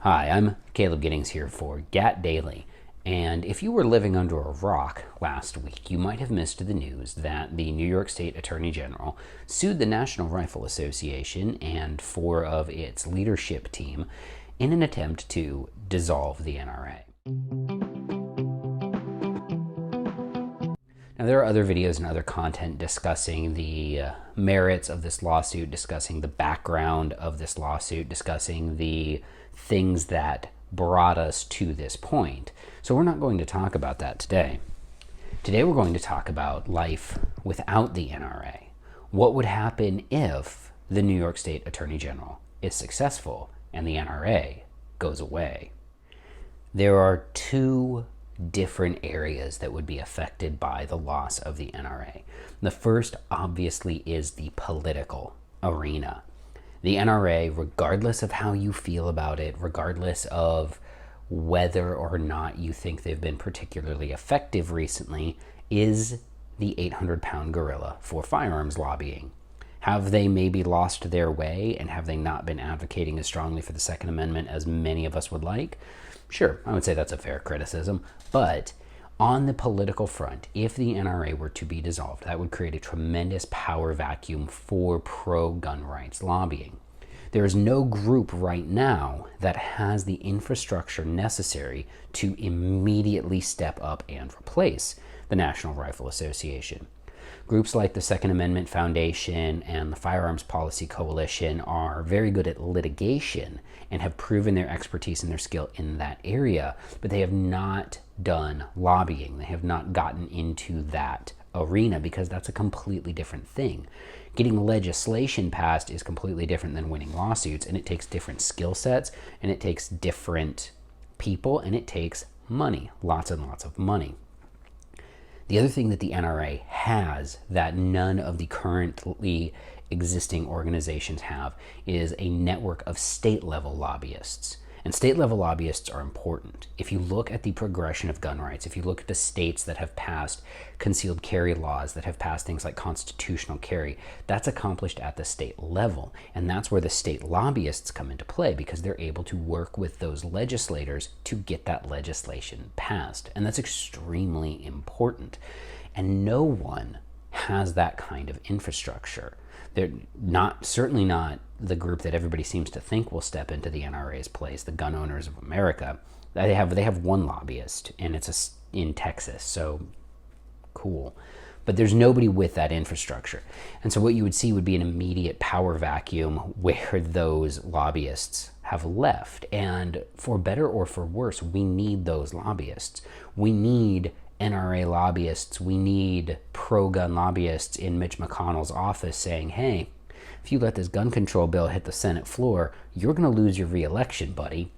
Hi, I'm Caleb Giddings here for GAT Daily. And if you were living under a rock last week, you might have missed the news that the New York State Attorney General sued the National Rifle Association and 4 of its leadership team in an attempt to dissolve the NRA. Now, there are other videos and other content discussing the merits of this lawsuit, discussing the background of this lawsuit, discussing the things that brought us to this point. So we're not going to talk about that today. Today we're going to talk about life without the NRA. What would happen if the New York State Attorney General is successful and the NRA goes away? There are 2 different areas that would be affected by the loss of the NRA. The first, obviously, is the political arena. The NRA, regardless of how you feel about it, regardless of whether or not you think they've been particularly effective recently, is the 800-pound gorilla for firearms lobbying. Have they maybe lost their way, and have they not been advocating as strongly for the Second Amendment as many of us would like? Sure, I would say that's a fair criticism, but on the political front, if the NRA were to be dissolved, that would create a tremendous power vacuum for pro-gun rights lobbying. There is no group right now that has the infrastructure necessary to immediately step up and replace the National Rifle Association. Groups like the Second Amendment Foundation and the Firearms Policy Coalition are very good at litigation and have proven their expertise and their skill in that area, but they have not done lobbying. They have not gotten into that arena because that's a completely different thing. Getting legislation passed is completely different than winning lawsuits, and it takes different skill sets, and it takes different people, and it takes money, lots and lots of money. The other thing that the NRA has that none of the currently existing organizations have is a network of state-level lobbyists. And state-level lobbyists are important. If you look at the progression of gun rights, if you look at the states that have passed concealed carry laws, that have passed things like constitutional carry, that's accomplished at the state level. And that's where the state lobbyists come into play, because they're able to work with those legislators to get that legislation passed. And that's extremely important. And no one has that kind of infrastructure. They're certainly not the group that everybody seems to think will step into the NRA's place, the Gun Owners of America. They have one lobbyist, and it's in Texas, so cool. But there's nobody with that infrastructure. And so what you would see would be an immediate power vacuum where those lobbyists have left. And for better or for worse, we need those lobbyists. We need NRA lobbyists. We need pro-gun lobbyists in Mitch McConnell's office saying, hey, if you let this gun control bill hit the Senate floor, you're going to lose your re-election, buddy.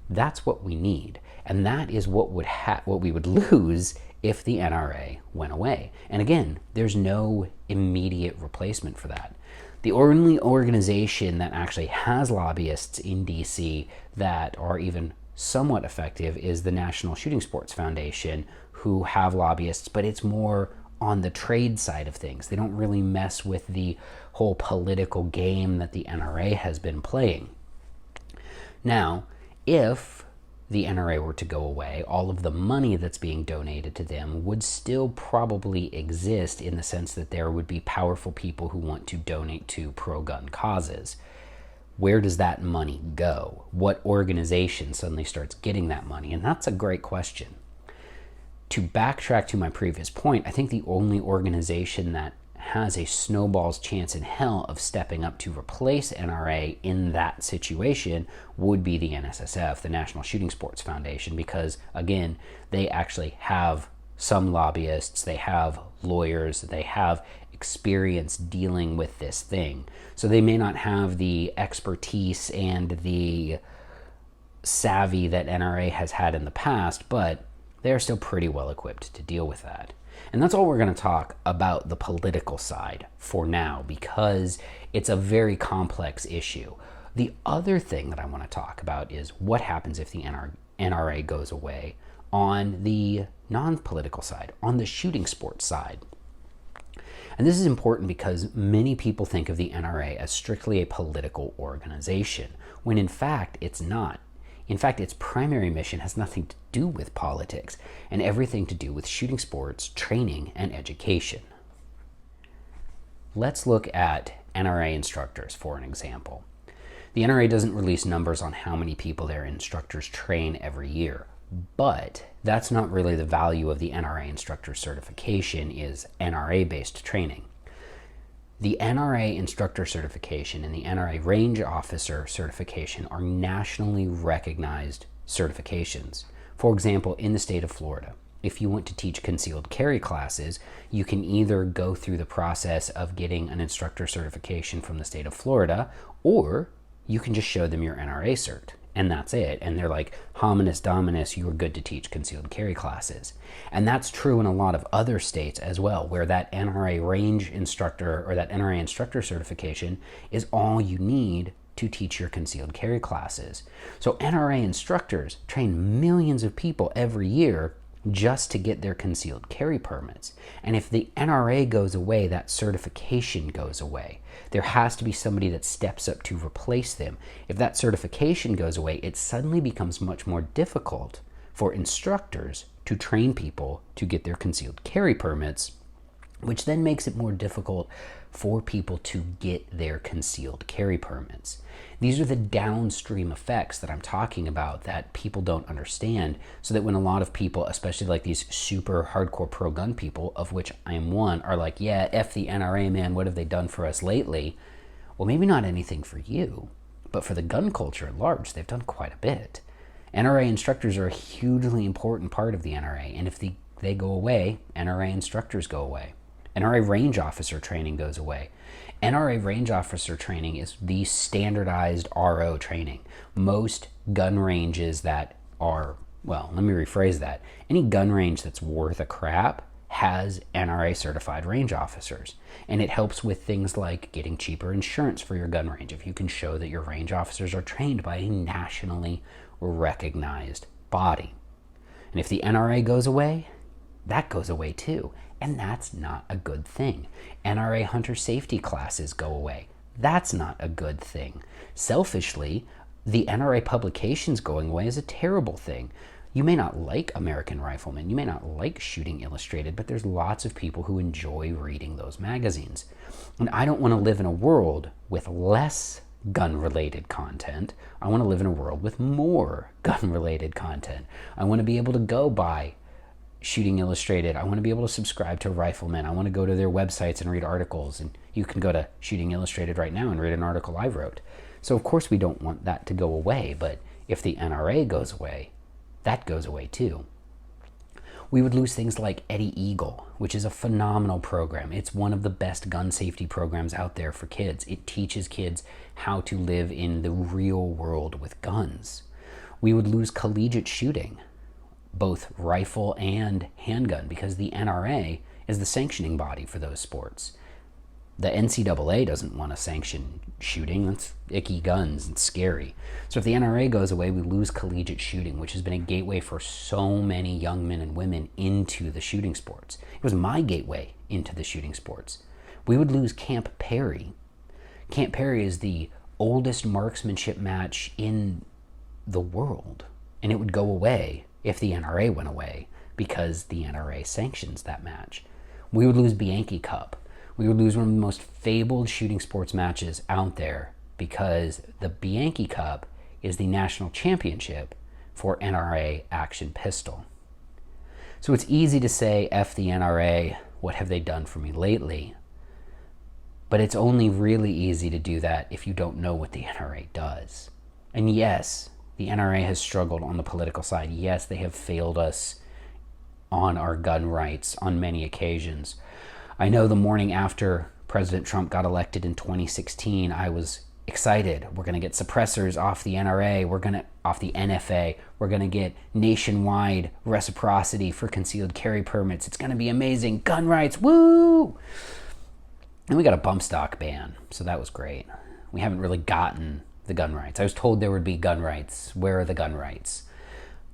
That's what we need. And that is what we would lose if the NRA went away. And again, there's no immediate replacement for that. The only organization that actually has lobbyists in DC that are even somewhat effective is the National Shooting Sports Foundation, who have lobbyists, but it's more on the trade side of things. They don't really mess with the whole political game that the NRA has been playing. Now, if the NRA were to go away, all of the money that's being donated to them would still probably exist, in the sense that there would be powerful people who want to donate to pro-gun causes. Where does that money go? What organization suddenly starts getting that money? And that's a great question. To backtrack to my previous point, I think the only organization that has a snowball's chance in hell of stepping up to replace NRA in that situation would be the NSSF, the National Shooting Sports Foundation, because, again, they actually have some lobbyists, they have lawyers, they have experience dealing with this thing. So they may not have the expertise and the savvy that NRA has had in the past, but they're still pretty well equipped to deal with that. And that's all we're going to talk about the political side for now, because it's a very complex issue. The other thing that I want to talk about is what happens if the NRA goes away on the non-political side, on the shooting sports side. And this is important because many people think of the NRA as strictly a political organization, when in fact it's not. In fact, its primary mission has nothing to do with politics and everything to do with shooting sports, training, and education. Let's look at NRA instructors for an example. The NRA doesn't release numbers on how many people their instructors train every year, but that's not really the value of the NRA instructor certification, is NRA-based training. The NRA instructor certification and the NRA range officer certification are nationally recognized certifications. For example, in the state of Florida, if you want to teach concealed carry classes, you can either go through the process of getting an instructor certification from the state of Florida, or you can just show them your NRA cert, and that's it. And they're like, hominis dominus, you are good to teach concealed carry classes. And that's true in a lot of other states as well, where that NRA range instructor or that NRA instructor certification is all you need to teach your concealed carry classes. So NRA instructors train millions of people every year just to get their concealed carry permits. And if the NRA goes away, that certification goes away. There has to be somebody that steps up to replace them. If that certification goes away, it suddenly becomes much more difficult for instructors to train people to get their concealed carry permits, which then makes it more difficult for people to get their concealed carry permits. These are the downstream effects that I'm talking about that people don't understand, so that when a lot of people, especially like these super hardcore pro-gun people, of which I am one, are like, yeah, F the NRA, man, what have they done for us lately? Well, maybe not anything for you, but for the gun culture at large, they've done quite a bit. NRA instructors are a hugely important part of the NRA, and if they go away, NRA instructors go away. NRA range officer training goes away. NRA range officer training is the standardized RO training. Most gun ranges that are, well, let me rephrase that. Any gun range that's worth a crap has NRA certified range officers. And it helps with things like getting cheaper insurance for your gun range if you can show that your range officers are trained by a nationally recognized body. And if the NRA goes away, that goes away too. And that's not a good thing. NRA hunter safety classes go away. That's not a good thing. Selfishly, the NRA publications going away is a terrible thing. You may not like American Rifleman, you may not like Shooting Illustrated, but there's lots of people who enjoy reading those magazines. And I don't want to live in a world with less gun-related content. I want to live in a world with more gun-related content. I want to be able to go buy Shooting Illustrated. I want to be able to subscribe to Rifleman. I want to go to their websites and read articles. And you can go to Shooting Illustrated right now and read an article I wrote. So of course we don't want that to go away, but if the NRA goes away, that goes away too. We would lose things like Eddie Eagle, which is a phenomenal program. It's one of the best gun safety programs out there for kids. It teaches kids how to live in the real world with guns. We would lose collegiate shooting, both rifle and handgun, because the NRA is the sanctioning body for those sports. The NCAA doesn't want to sanction shooting. That's icky guns and scary. So if the NRA goes away, we lose collegiate shooting, which has been a gateway for so many young men and women into the shooting sports. It was my gateway into the shooting sports. We would lose Camp Perry. Camp Perry is the oldest marksmanship match in the world, and it would go away if the NRA went away, because the NRA sanctions that match. We would lose Bianchi Cup. We would lose one of the most fabled shooting sports matches out there, because the Bianchi Cup is the national championship for NRA action pistol. So it's easy to say, F the NRA, what have they done for me lately? But it's only really easy to do that if you don't know what the NRA does. And yes, the NRA has struggled on the political side. Yes, they have failed us on our gun rights on many occasions. I know the morning after President Trump got elected in 2016, I was excited. We're going to get suppressors off the NRA, off the NFA. We're going to get nationwide reciprocity for concealed carry permits. It's going to be amazing. Gun rights, woo! And we got a bump stock ban, so that was great. We haven't really gotten the gun rights. I was told there would be gun rights. Where are the gun rights?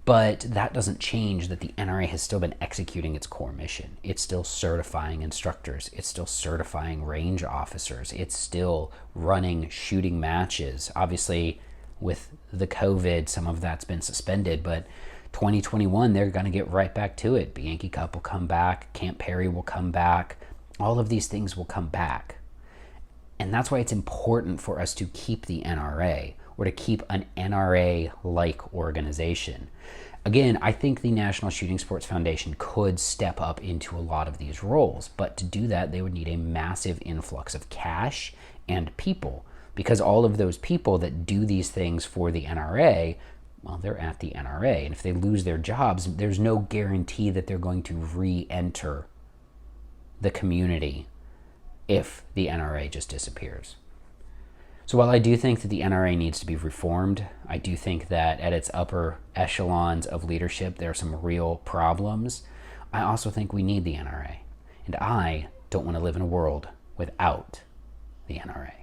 But that doesn't change that the NRA has still been executing its core mission. It's still certifying instructors. It's still certifying range officers. It's still running shooting matches. Obviously, with the COVID, some of that's been suspended, but 2021, they're going to get right back to it. Bianchi Cup will come back. Camp Perry will come back. All of these things will come back. And that's why it's important for us to keep the NRA, or to keep an NRA-like organization. Again, I think the National Shooting Sports Foundation could step up into a lot of these roles, but to do that, they would need a massive influx of cash and people, because all of those people that do these things for the NRA, well, they're at the NRA, and if they lose their jobs, there's no guarantee that they're going to re-enter the community if the NRA just disappears. So while I do think that the NRA needs to be reformed, I do think that at its upper echelons of leadership, there are some real problems. I also think we need the NRA. And I don't want to live in a world without the NRA.